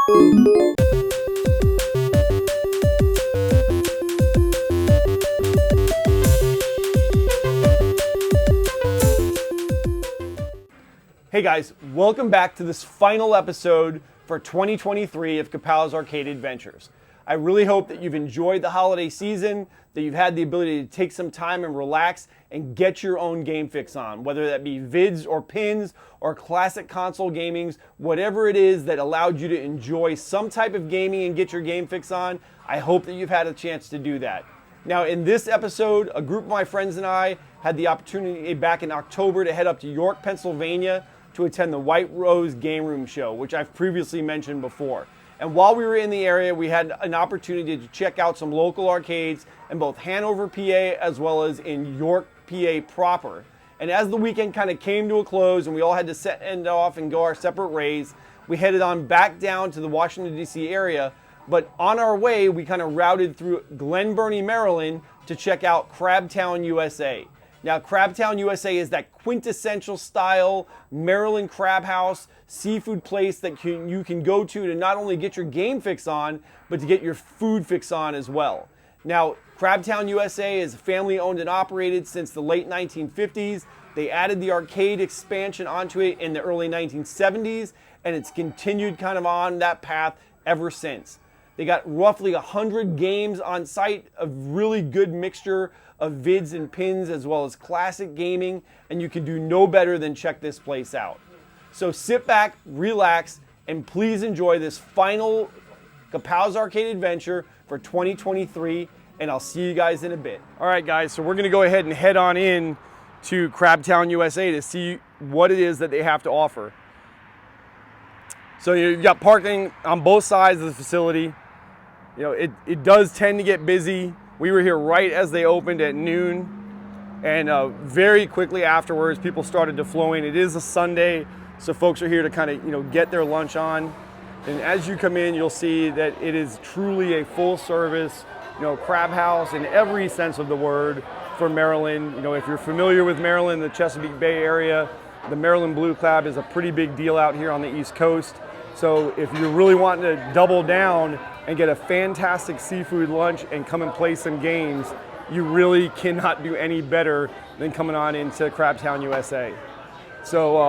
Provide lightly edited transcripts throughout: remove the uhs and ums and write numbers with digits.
Hey guys, welcome back to this final episode for 2023 of Kapows Arcade Adventures. I really hope that you've enjoyed the holiday season, that you've had the ability to take some time and relax and get your own game fix on, whether that be vids or pins or classic console gamings, whatever it is that allowed you to enjoy some type of gaming and get your game fix on. I hope that you've had a chance to do that. Now in this episode, a group of my friends and I had the opportunity back in October to head up to York, Pennsylvania to attend the White Rose Game Room Show, which I've previously mentioned before. And while we were in the area, we had an opportunity to check out some local arcades in both Hanover, PA, as well as in York, PA proper. And as the weekend kind of came to a close and we all had to end off and go our separate ways, we headed on back down to the Washington, D.C. area. But on our way, we kind of routed through Glen Burnie, Maryland to check out Crabtowne USA. Now, Crabtowne USA is that quintessential style Maryland crab house seafood place that you can go to not only get your game fix on, but to get your food fix on as well. Now, Crabtowne USA is family owned and operated since the late 1950s. They added the arcade expansion onto it in the early 1970s, and it's continued kind of on that path ever since. They got roughly 100 games on site, a really good mixture of vids and pins as well as classic gaming, and you can do no better than check this place out. So sit back, relax, and please enjoy this final Kapows Arcade Adventure for 2023, and I'll see you guys in a bit. All right guys, so we're gonna go ahead and head on in to Crabtowne USA to see what it is that they have to offer. So you've got parking on both sides of the facility. You know, it does tend to get busy. We were here right as they opened at noon, and very quickly afterwards, people started to flow in. It is a Sunday, so folks are here to kind of, get their lunch on. And as you come in, you'll see that it is truly a full service, crab house in every sense of the word for Maryland. If you're familiar with Maryland, the Chesapeake Bay area, the Maryland Blue Crab is a pretty big deal out here on the East Coast. So if you're really wanting to double down and get a fantastic seafood lunch and come and play some games, you really cannot do any better than coming on into Crabtowne USA. So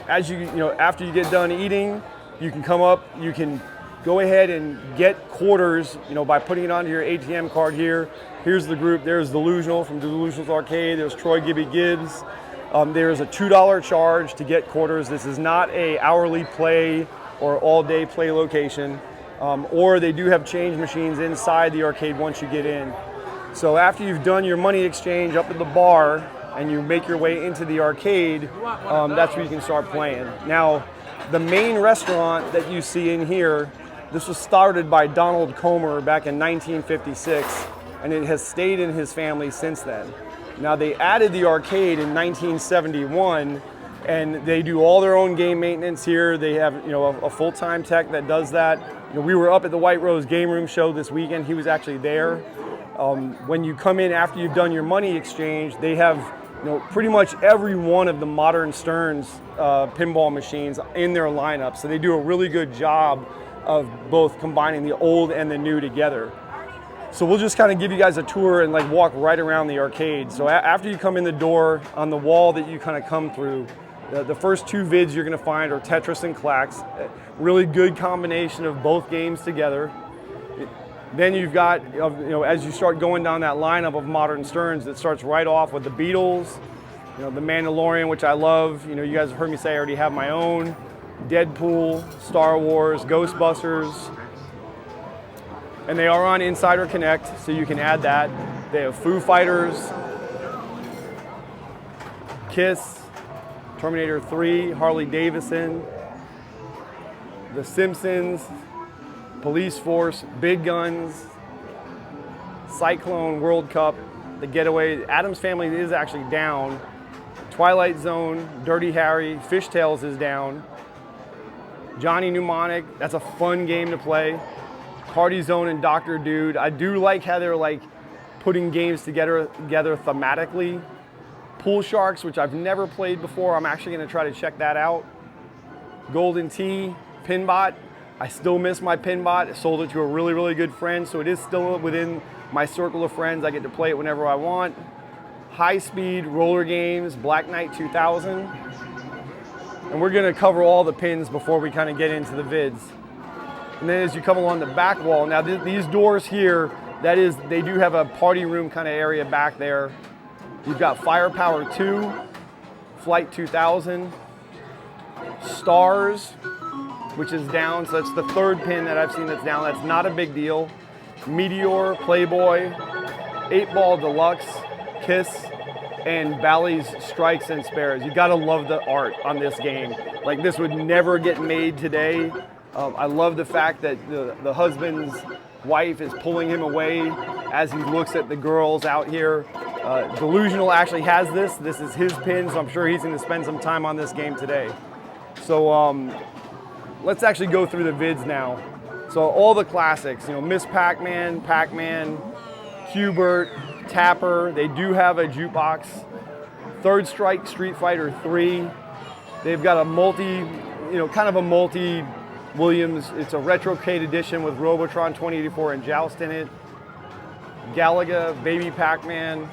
after you get done eating, you can come up, you can go ahead and get quarters, by putting it onto your ATM card here. Here's the group. There's Delusional from Delusionals Arcade. There's Troy Gibby Gibbs. There's a $2 charge to get quarters. This is not a hourly play or all-day play location, or they do have change machines inside the arcade once you get in. So after you've done your money exchange up at the bar and you make your way into the arcade, that's where you can start playing. Now, the main restaurant that you see in here, this was started by Donald Comer back in 1956, and it has stayed in his family since then. Now, they added the arcade in 1971, and they do all their own game maintenance here. They have, a full-time tech that does that. We were up at the White Rose Game Room Show this weekend. He was actually there. When you come in after you've done your money exchange, they have, pretty much every one of the modern Stearns pinball machines in their lineup. So they do a really good job of both combining the old and the new together. So we'll just kind of give you guys a tour and walk right around the arcade. So after you come in the door, on the wall that you kind of come through, the first two vids you're going to find are Tetris and Clax. Really good combination of both games together. Then you've got, as you start going down that lineup of modern Stearns, it starts right off with the Beatles, the Mandalorian, which I love. You guys have heard me say I already have my own. Deadpool, Star Wars, Ghostbusters. And they are on Insider Connect, so you can add that. They have Foo Fighters, Kiss, Terminator 3, Harley Davidson, The Simpsons, Police Force, Big Guns, Cyclone, World Cup, The Getaway. Addams Family is actually down. Twilight Zone, Dirty Harry, Fishtails is down. Johnny Mnemonic, that's a fun game to play. Party Zone and Dr. Dude. I do like how they're putting games together thematically. Pool Sharks, which I've never played before. I'm actually going to try to check that out. Golden Tee, Pinbot. I still miss my Pinbot. I sold it to a really, really good friend, so it is still within my circle of friends. I get to play it whenever I want. High-speed roller games, Black Knight 2000. And we're gonna cover all the pins before we kind of get into the vids. And then as you come along the back wall, now these doors here, they do have a party room kind of area back there. You've got Firepower 2, Flight 2000, Stars, which is down, so that's the third pin that I've seen that's down. That's not a big deal. Meteor, Playboy, 8-Ball Deluxe, Kiss, and Bally's Strikes and Spares. You gotta love the art on this game. Like, this would never get made today. I love the fact that the husband's wife is pulling him away as he looks at the girls out here. Delusional actually has this. This is his pin, so I'm sure he's gonna spend some time on this game today. So let's actually go through the vids now. So all the classics, you know, Miss Pac-Man, Pac-Man, Hubert, Tapper. They do have a jukebox. Third Strike, Street Fighter 3. They've got a kind of a multi-Williams. It's a Retrocade edition with Robotron 2084 and Joust in it. Galaga, Baby Pac-Man.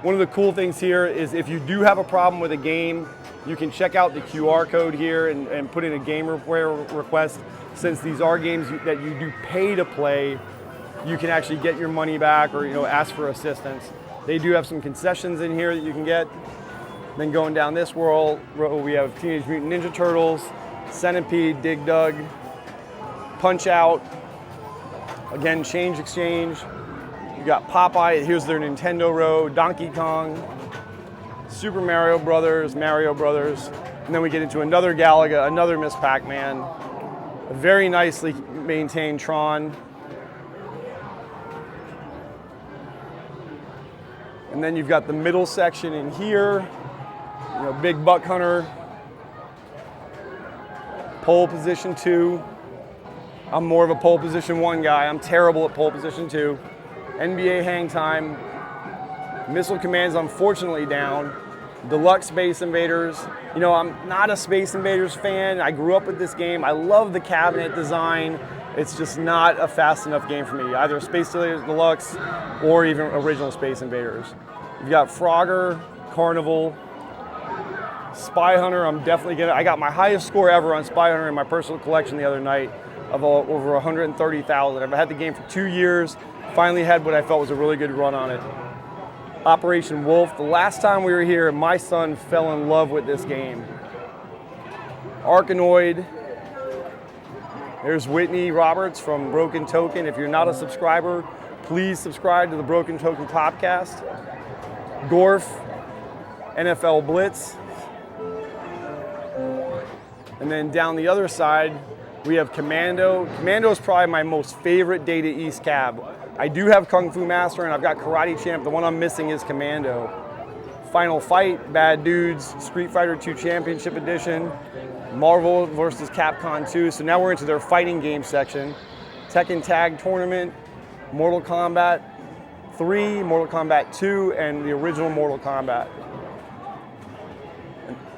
One of the cool things here is if you do have a problem with a game, you can check out the QR code here and put in a game repair request. Since these are games that you do pay to play, you can actually get your money back or ask for assistance. They do have some concessions in here that you can get. Then going down this row, we have Teenage Mutant Ninja Turtles, Centipede, Dig Dug, Punch Out, again, Change Exchange. You got Popeye, here's their Nintendo row, Donkey Kong, Super Mario Brothers, and then we get into another Galaga, another Miss Pac-Man, a very nicely maintained Tron. And then you've got the middle section in here, Big Buck Hunter, Pole Position 2. I'm more of a Pole Position 1 guy. I'm terrible at Pole Position 2. NBA Hang Time, Missile Command's unfortunately down. Deluxe Space Invaders. I'm not a Space Invaders fan. I grew up with this game. I love the cabinet design. It's just not a fast enough game for me. Either Space Invaders Deluxe or even original Space Invaders. You've got Frogger, Carnival, Spy Hunter. I got my highest score ever on Spy Hunter in my personal collection the other night of over 130,000. I've had the game for 2 years. Finally had what I felt was a really good run on it. Operation Wolf. The last time we were here, my son fell in love with this game. Arkanoid. There's Whitney Roberts from Broken Token. If you're not a subscriber, please subscribe to the Broken Token podcast. Gorf, NFL Blitz. And then down the other side, we have Commando. Commando is probably my most favorite Data East cab. I do have Kung Fu Master and I've got Karate Champ. The one I'm missing is Commando. Final Fight, Bad Dudes, Street Fighter 2 Championship Edition, Marvel vs. Capcom 2. So now we're into their fighting game section. Tekken Tag Tournament, Mortal Kombat 3, Mortal Kombat 2, and the original Mortal Kombat.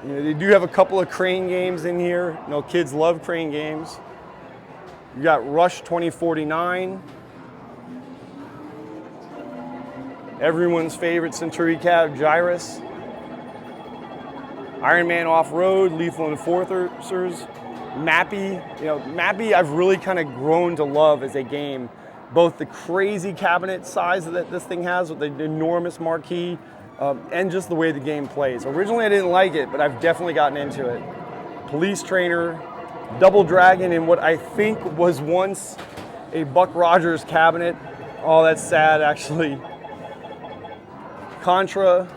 They do have a couple of Crain games in here. Kids love Crain games. You got Rush 2049. Everyone's favorite Century Cab, Gyrus. Iron Man Off-Road, Lethal Enforcers, Mappy. Mappy I've really kind of grown to love as a game. Both the crazy cabinet size that this thing has with the enormous marquee, and just the way the game plays. Originally I didn't like it, but I've definitely gotten into it. Police Trainer, Double Dragon in what I think was once a Buck Rogers cabinet. Oh, that's sad actually. Contra,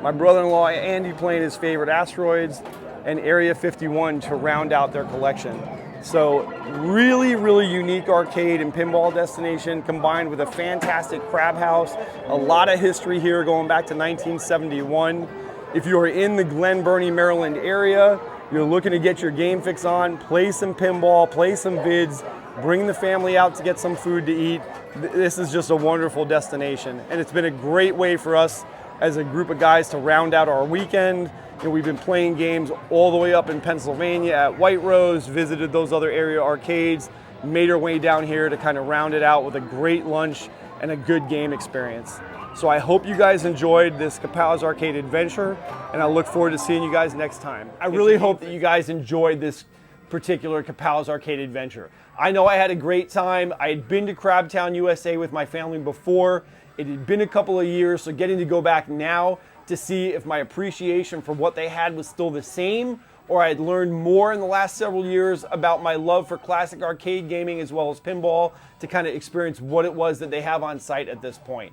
my brother-in-law Andy playing his favorite Asteroids, and Area 51 to round out their collection. So really, really unique arcade and pinball destination combined with a fantastic crab house. A lot of history here going back to 1971. If you're in the Glen Burnie, Maryland area, you're looking to get your game fix on, play some pinball, play some vids, bring the family out to get some food to eat. This is just a wonderful destination. And it's been a great way for us as a group of guys to round out our weekend we've been playing games all the way up in Pennsylvania at White Rose, visited those other area arcades, made our way down here to kind of round it out with a great lunch and a good game experience. So I hope you guys enjoyed this Kapows Arcade Adventure, and I look forward to seeing you guys next time. I really hope that you guys enjoyed this particular Kapows Arcade Adventure. I know I had a great time. I had been to Crabtowne USA with my family before. It had been a couple of years, so getting to go back now to see if my appreciation for what they had was still the same, or I had learned more in the last several years about my love for classic arcade gaming as well as pinball, to kind of experience what it was that they have on site at this point.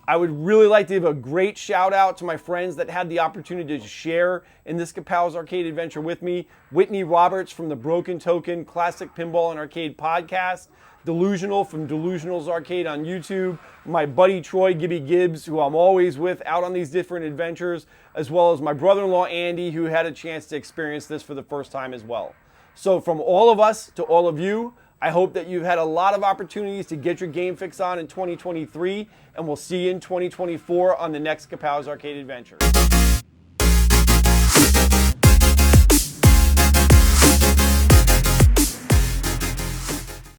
I would really like to give a great shout out to my friends that had the opportunity to share in this Kapows Arcade Adventure with me. Whitney Roberts from the Broken Token Classic Pinball and Arcade Podcast, Delusional from Delusionals Arcade on YouTube, my buddy Troy Gibby Gibbs, who I'm always with out on these different adventures, as well as my brother-in-law Andy, who had a chance to experience this for the first time as well. So from all of us to all of you, I hope that you've had a lot of opportunities to get your game fix on in 2023, and we'll see you in 2024 on the next Kapows Arcade Adventure.